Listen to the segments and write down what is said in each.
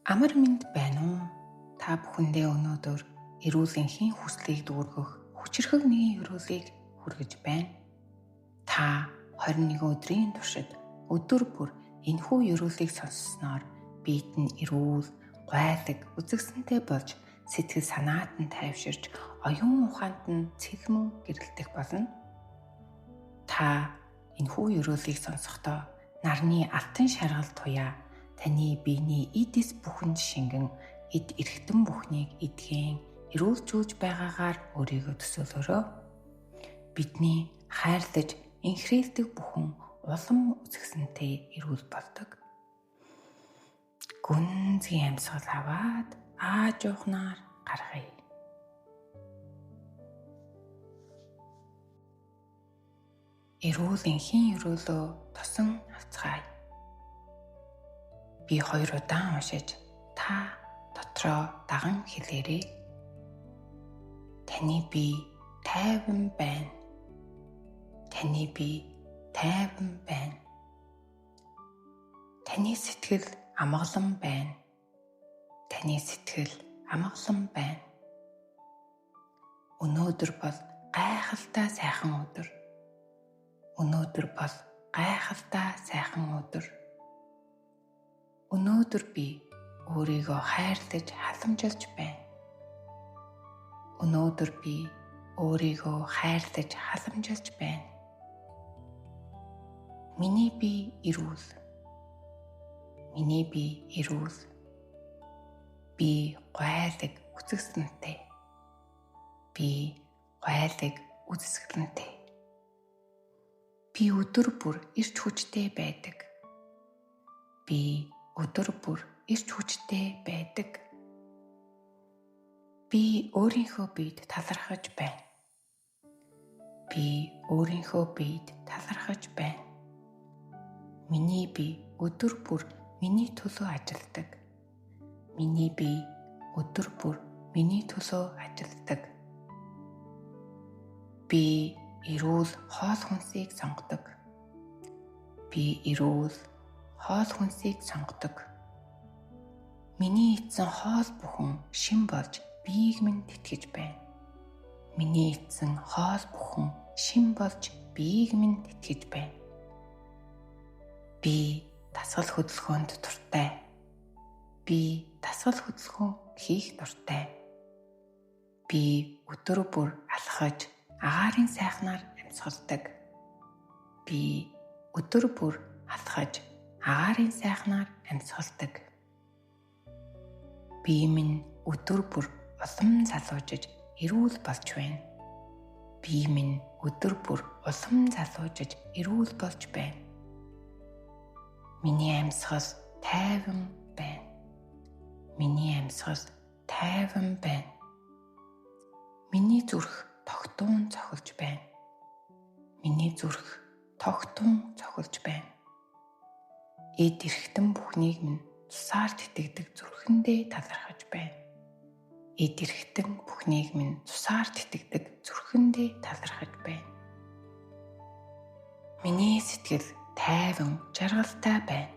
Амар минь байна уу? Та бүхэндээ өнөөдөр эрүүл энхийн хүслийг дүүргэх хүчирхэг нэгэн өрөөлийг хүргэж байна. Та 21 өдрийн туршид өдөр бүр энэхүү өрөөлийг сонссноор биед нь эрүүл, гуайлаг, үзэгсэнтэй болж сэтгэл санаат нь тайвширч, оюун ухаанд нь цэлмэн гэрэлтэх болно. Та энэхүү өрөөлийг сонсохдоо нарны алтан шаргал туяа таны биений эдис бүхэнд шингэн эд эрхтэн бүхнийг эдгэн эрүүлжүүлж байгаагаар өөрийгөө төсөөлөөрэй. Бидний хайрлаж инхрээлдэг бүхэн улам үзэгсэнтэй эрүүл болдог. Гүнзгий амьсгал аваад аажуухнаар гаргая. Эрүүл энхийн өрөөлөө тосон авцгаая. Би 2 удаан уншиж та дотроо даган хэлээрэй. Таны бие тайван байна. Таны бие тайван байна. Таны сэтгэл амгалан байна. Таны сэтгэл амгалан байна. Өнөөдөр бол гайхалтай сайхан өдөр. Өнөөдөр бол гайхалтай сайхан өдөр. Өнөөдөр би өөрийгөө хайрлаж халамжилж байна. Өнөөдөр би өөрийгөө хайрлаж халамжилж байна. Миний бие эрүүл. Миний бие эрүүл. Би гуайлаг үзэгсэнтэй. Би гуайлаг үзэгсэнтэй. Би өдөр бүр эрч хүчтэй байдаг. Би өдөр бүр эрч хүчтэй байдаг. Би өөрийнхөө биед талархаж байна. Би өөрийнхөө биед талархаж байна. Миний бие өдөр бүр миний төлөө ажилладаг. Миний бие өдөр бүр миний төлөө ажилладаг. Би эрүүл хоол хүнсийг сонгодог. Би эрүүл хоол хүнсийг сонгодог. Миний эзэн хоол бүхэн шин болж биеийг минь тэтгэж байна. Миний эзэн хоол бүхэн шин болж биеийг минь тэтгэж байна. Би дасгал хөдөлгөөнд дуртай. Би дасгал хөдөлгөөн хийх дуртай. Би өдөр бүр алхаж агаарын сайхнаар амьсгалдаг. Би өдөр бүр алхаж агаарын сайхнаар амьсгалдаг. Бие минь өдөр бүр улам залуужиж эрүүл болж байна. Бие минь өдөр бүр улам залуужиж эрүүл болж байна. Миний амьсгал тайван байна. Миний амьсгал тайван байна. Миний зүрх тогтун цохилж байна. Миний зүрх тогтун цохилж байна. Эд эрхтэн бүхнийг минь тусаар тэтгдэг зүрхэндээ талархаж байна. Эд эрхтэн бүхнийг минь тусаар тэтгдэг зүрхэндээ талархаж байна. Миний сэтгэл тайван жаргалтай байна.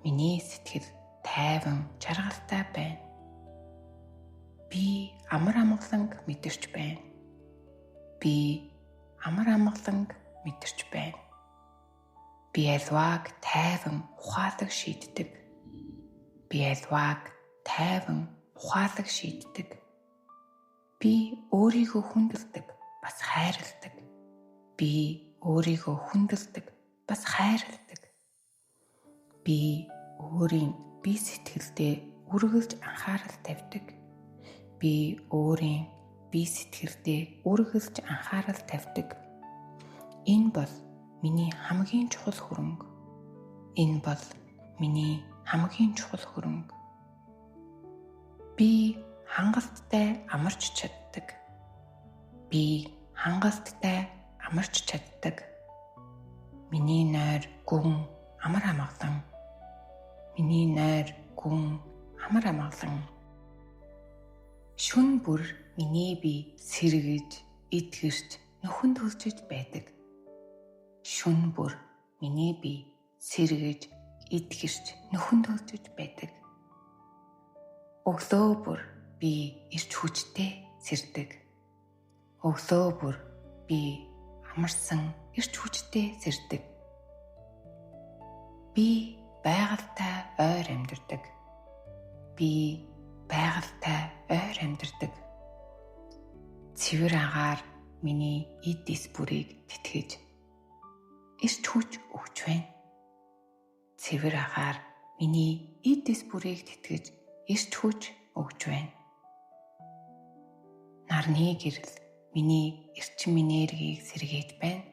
Миний сэтгэл тайван жаргалтай байна. Би амар амгаланг мэдэрч байна. Би амар амгаланг мэдэрч байна. Би альвааг тайван ухаалаг шийддэг. Би альвааг тайван ухаалаг шийддэг. Би өөрийгөө хүндэлдэг, бас хайрладаг. Би өөрийгөө хүндэлдэг, бас хайрладаг. Би өөрийн бие сэтгэлдээ үргэлж анхаарал тавьдаг. Би өөрийн бие сэтгэлдээ үргэлж анхаарал тавьдаг. Энэ бол миний хамгийн чухал хөрөнгө. Энэ бол миний хамгийн чухал хөрөнгө. Би хангалттай амарч чаддаг. Би хангалттай амарч чаддаг. Миний нойр гүн амар амгалан. Миний нойр гүн амар амгалан. Шүн бүр миний бие сэргэж, эдгэрч, нөхөн төлжиж байдаг. Шүн бүр миний бие сэргэж, эдгэрч, нөхөн төлжиж байдаг. Өглөө бүр би эрч хүчтэй сэрдэг. Өглөө бүр би амарсан эрч хүчтэй сэрдэг. Би байгальтай ойр амьдардаг. Би байгальтай ойр амьдардаг. Цэвэр агаар миний эд эс бүрийг тэтгэж эрч хүч өгч байна. Цэвэр агаар миний эд эс бүрийг тэтгэж эрч хүч өгч байна. Нарны гэрэл миний эрчим энергийг сэргээж байна.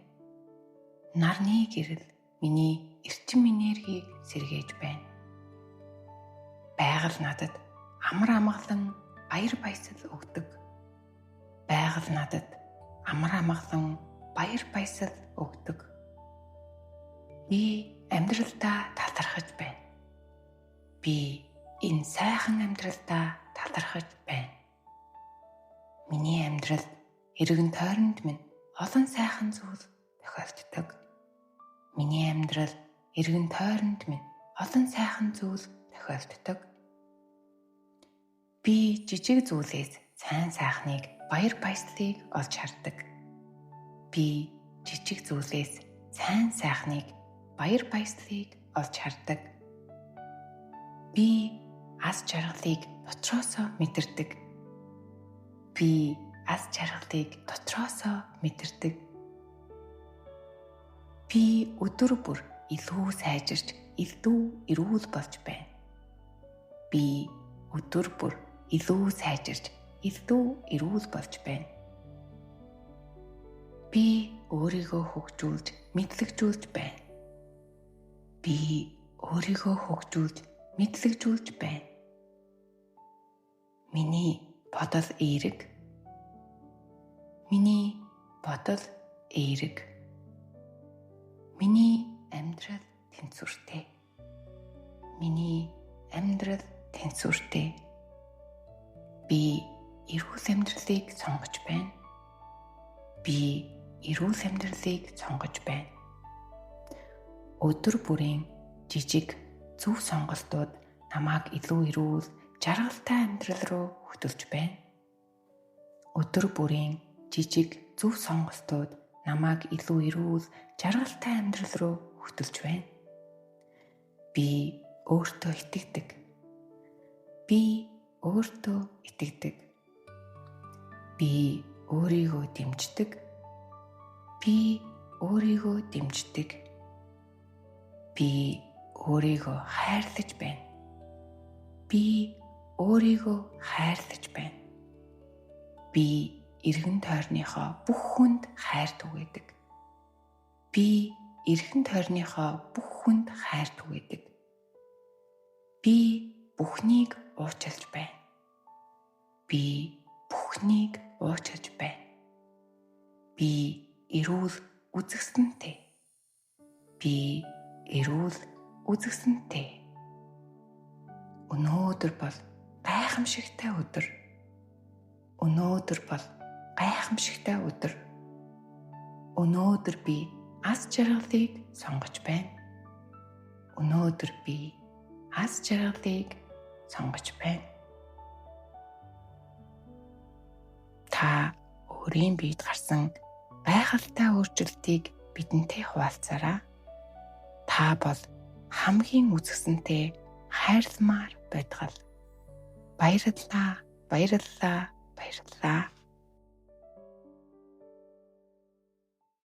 Нарны гэрэл миний эрчим энергийг сэргээж байна. Байгаль надад амар амгалан баяр баясгал өгдөг. Байгаль надад амар амгалан баяр баясгал өгдөг. Би амьдралдаа талархаж байна. Би энэ сайхан амьдралдаа талархаж байна. Миний амьдралд эргэн тойронд минь олон сайхан зүйл тохиолддог. Миний амьдралд эргэн тойронд минь олон сайхан зүйл тохиолддог. Би жижиг зүйлээс сайн сайхныг баяр баясгалыг олж хардаг. Би жижиг зүйлээс сайн сайхныг баяр баясгалыг олж хардаг. Би аз жаргалыг дотроосоо мэдэрдэг. Би аз жаргалыг дотроосоо мэдэрдэг. Би өдөр бүр илүү сайжирч, илүү эрүүл болж байна. Би өдөр бүр илүү сайжирч, илүү эрүүл болж байна. Би өөрийгөө хөгжүүлж, мэдлэгжүүлж байна. Би өөрийгөө хөгжүүлж, мэдлэгжүүлж байна. Миний бодол эерэг. Миний бодол эерэг. Миний амьдрал тэнцвэртэй. Миний амьдрал тэнцвэртэй. Би эрүүл амьдралыг сонгож байна. Би эрүүл амьдралыг сонгож байна. Өдөр бүрийн жижиг зөв сонголтууд намайг илүү эрүүл, жаргалтай амьдрал руу хөтөлж байна. Өдөр бүрийн жижиг зөв сонголтууд намайг илүү эрүүл, жаргалтай амьдрал руу хөтөлж байна. Би өөртөө итгэдэг. Би өөртөө итгэдэг. Би өөрийгөө дэмждэг. Би өөрийгөө дэмждэг. Би өөрийгөө хайрлаж байна. Би өөрийгөө хайрлаж байна. Би эргэн тойрныхоо бүх хүнд хайр түгээдэг. Би эргэн тойрныхоо бүх хүнд хайр түгээдэг. Би бүхнийг уучлж байна. Би бүхнийг уучлж байна. Би эрүүл үзэгсэнтэй. Би эрүүл үзэгсэнтэй. Өнөөдөр бол гайхамшигтай өдөр. Өнөөдөр бол гайхамшигтай өдөр. Өнөөдөр би аз жаргалыг сонгож байна. Өнөөдөр би аз жаргалыг сонгож байна. Та өөрийн биед гарсан гайхалтай өөрчлөлтийг бидэнтэй хуваалцаарай. Та бол хамгийн үзэгсэнтэй хайрламар байдгал. Баярлалаа, баярлалаа, баярлалаа.